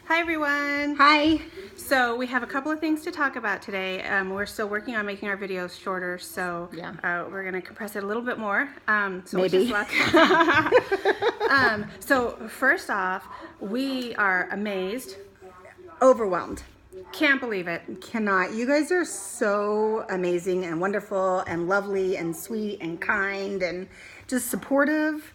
Hi everyone. Hi. So we have a couple of things to talk about today. We're still working on making our videos shorter, so we're going to compress it a little bit more. So Maybe. wish us luck. So first off, we are amazed. Overwhelmed. Can't believe it. Cannot. You guys are so amazing and wonderful and lovely and sweet and kind and just supportive.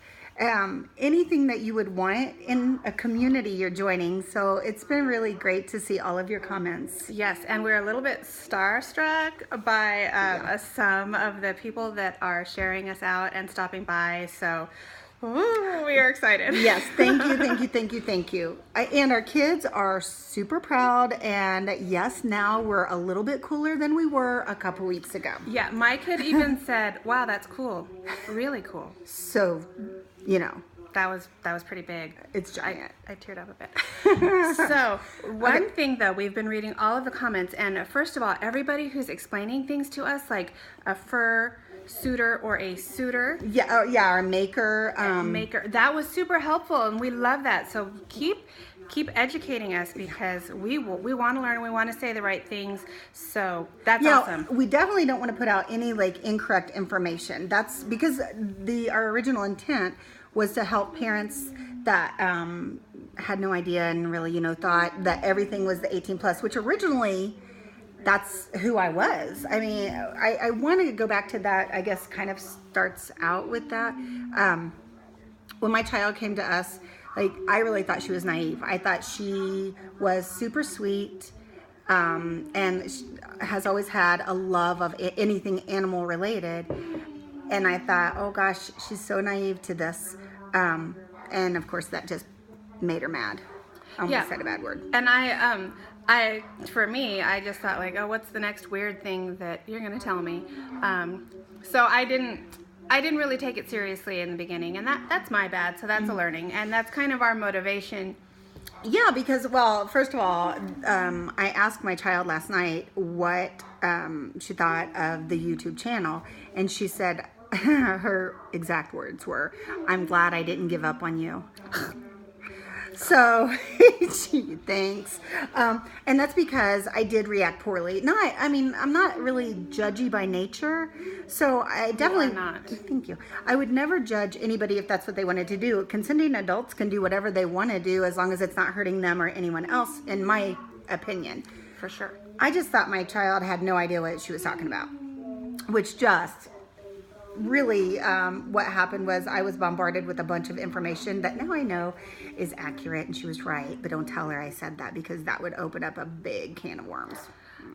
Anything that you would want in a community you're joining. So it's been really great to see all of your comments. Yes, and we're a little bit starstruck by some of the people that are sharing us out and stopping by. So we are excited. Yes, thank you, thank you, thank you, thank you. And our kids are super proud, and yes, now we're a little bit cooler than we were a couple weeks ago. Yeah, my kid even said, "Wow, that's cool, really cool." So, you know, that was pretty big. It's giant. I teared up a bit. So one thing though, we've been reading all of the comments, and first of all, everybody who's explaining things to us, like a fur suitor or a suitor. Yeah, our maker. Maker. That was super helpful, and we love that. So keep educating us, because we want to learn and we want to say the right things. So that's awesome. We definitely don't want to put out any incorrect information. That's because our original intent was to help parents that had no idea and really thought that everything was the 18+, which originally that's who I was. I mean, I want to go back to that. I guess kind of starts out with that. When my child came to us, I really thought she was naive. I thought she was super sweet, and has always had a love of anything animal related. And I thought, oh gosh, she's so naive to this. And of course that just made her mad. I almost said a bad word. And for me, I just thought oh, what's the next weird thing that you're going to tell me? So I didn't really take it seriously in the beginning, and that's my bad. So that's a learning, and that's kind of our motivation. Yeah, because, well, first of all, I asked my child last night what she thought of the YouTube channel, and she said, her exact words were, "I'm glad I didn't give up on you." So, gee, thanks. And that's because I did react poorly. No, I mean, I'm not really judgy by nature. So I definitely... You are not. Thank you. I would never judge anybody if that's what they wanted to do. Consenting adults can do whatever they want to do as long as it's not hurting them or anyone else, in my opinion. For sure. I just thought my child had no idea what she was talking about, which just... really what happened was I was bombarded with a bunch of information that now I know is accurate, and she was right, but don't tell her I said that, because that would open up a big can of worms.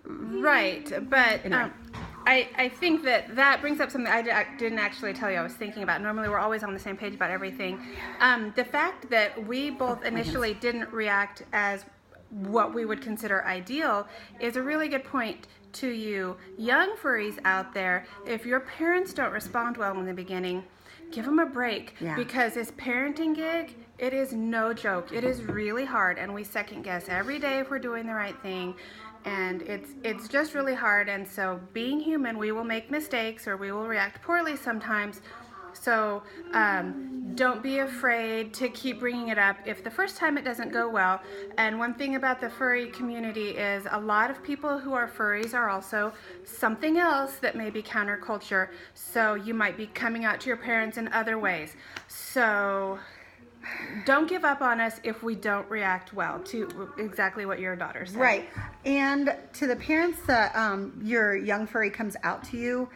Right, but I think that brings up something I didn't actually tell you I was thinking about. Normally we're always on the same page about everything. The fact that we both initially didn't react as what we would consider ideal is a really good point to you young furries out there. If your parents don't respond well in the beginning, give them a break, because this parenting gig, it is no joke. It is really hard, and we second guess every day if we're doing the right thing, and it's just really hard. And so, being human, we will make mistakes or we will react poorly sometimes. So don't be afraid to keep bringing it up if the first time it doesn't go well. And one thing about the furry community is a lot of people who are furries are also something else that may be counterculture. So you might be coming out to your parents in other ways. So don't give up on us if we don't react well to exactly what your daughter said. Right. And to the parents that your young furry comes out to you,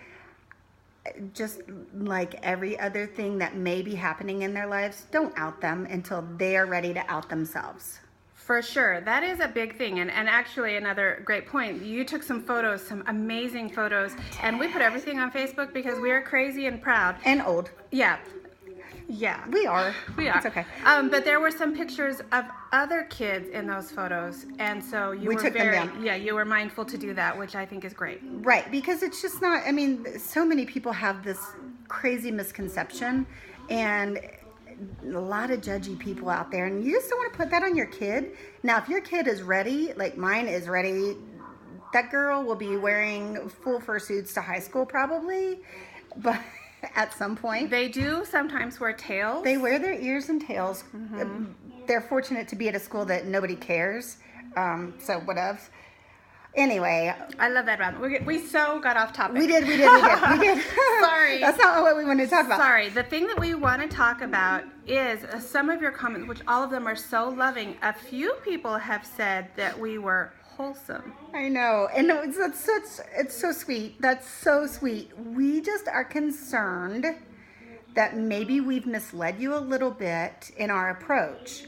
just like every other thing that may be happening in their lives, don't out them until they are ready to out themselves. For sure. That is a big thing. And actually, another great point, you took some photos, some amazing photos, and we put everything on Facebook because we are crazy and proud. And old. Yeah. We are. It's okay. But there were some pictures of other kids in those photos, and so we took them down. Yeah, you were mindful to do that, which I think is great. Right, because it's just not, I mean, so many people have this crazy misconception, and a lot of judgy people out there, and you just don't want to put that on your kid. Now, if your kid is ready, like mine is ready, that girl will be wearing full fursuits to high school probably, but... at some point. They do sometimes wear tails. They wear their ears and tails. they're fortunate to be at a school that nobody cares. So whatever. Anyway, I love that, Rob. We so got off topic. we did. Sorry. That's not what we wanted to talk about. Sorry. The thing that we want to talk about is some of your comments, which all of them are so loving. A few people have said that we were wholesome. I know, and it's so sweet. That's so sweet. We just are concerned that maybe we've misled you a little bit in our approach.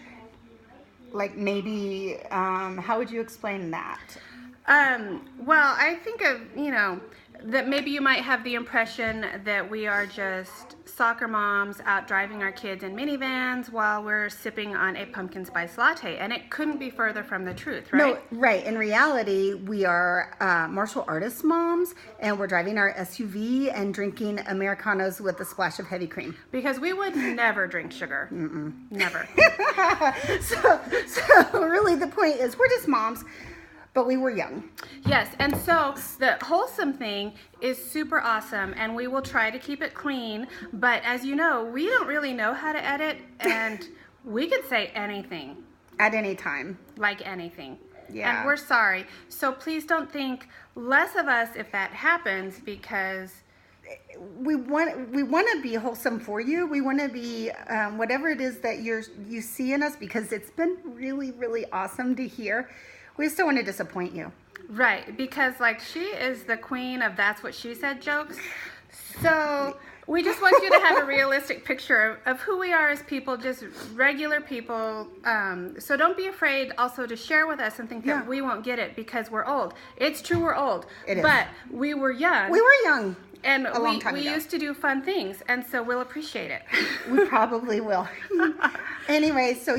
Like maybe, how would you explain that? Well, I think that maybe you might have the impression that we are just soccer moms out driving our kids in minivans while we're sipping on a pumpkin spice latte, and it couldn't be further from the truth, right? No, right. In reality, we are martial artist moms, and we're driving our SUV and drinking Americanos with a splash of heavy cream. Because we would never drink sugar. Never. So really the point is we're just moms. But we were young. Yes, and so the wholesome thing is super awesome, and we will try to keep it clean. But as you know, we don't really know how to edit, and we could say anything. At any time. Like anything. Yeah. And we're sorry. So please don't think less of us if that happens, because we want to be wholesome for you. We want to be whatever it is that you see in us, because it's been really, really awesome to hear. We just don't want to disappoint you. Right, because like she is the queen of that's what she said jokes. So we just want you to have a realistic picture of who we are as people, just regular people. So don't be afraid also to share with us and think that we won't get it because we're old. It's true, we're old. It is. But we were young. We were young. And a long time ago. We used to do fun things, and so we'll appreciate it. We probably will. Anyway, so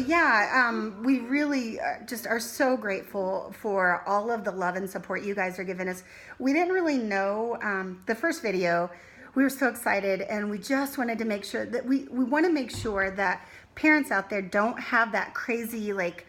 we really just are so grateful for all of the love and support you guys are giving us. We didn't really know the first video. We were so excited, and we just wanted to make sure that we want to make sure that parents out there don't have that crazy like,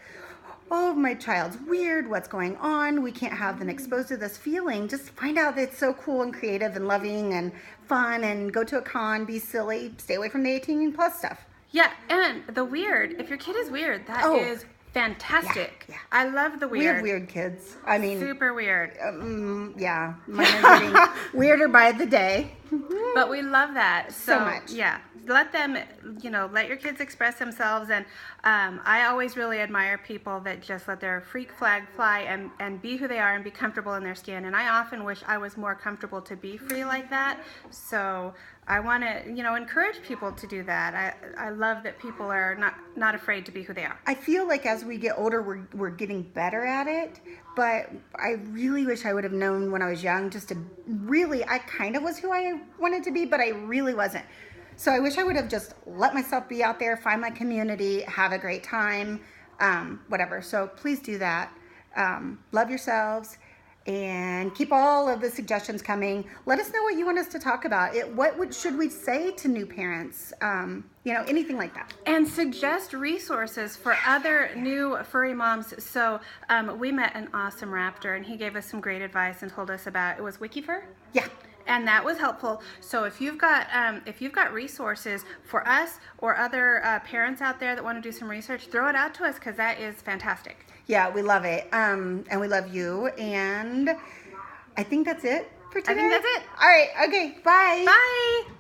oh, my child's weird, what's going on? We can't have them exposed to this feeling. Just find out that it's so cool and creative and loving and fun, and go to a con, be silly, stay away from the 18 plus stuff. Yeah, and the weird, if your kid is weird, that is fantastic. Yeah. I love the weird. We have weird kids. I mean, super weird. Yeah, mine are getting weirder by the day. But we love that so much. Yeah, let them, let your kids express themselves. And I always really admire people that just let their freak flag fly and be who they are and be comfortable in their skin. And I often wish I was more comfortable to be free like that. So I want to, encourage people to do that. I love that people are not afraid to be who they are. I feel like as we get older, we're getting better at it. But I really wish I would have known when I was young, just to really, I kind of was who I wanted to be, but I really wasn't. So I wish I would have just let myself be out there, find my community, have a great time, whatever. So please do that. Love yourselves. And keep all of the suggestions coming. Let us know what you want us to talk about. Should we say to new parents? Anything like that. And suggest resources for other new furry moms. So we met an awesome raptor, and he gave us some great advice and told us about, it was WikiFur? Yeah. And that was helpful. So if you've got resources for us or other parents out there that want to do some research, throw it out to us, because that is fantastic. Yeah, we love it. And we love you. And I think that's it for today. I think that's it. All right. Okay. Bye. Bye.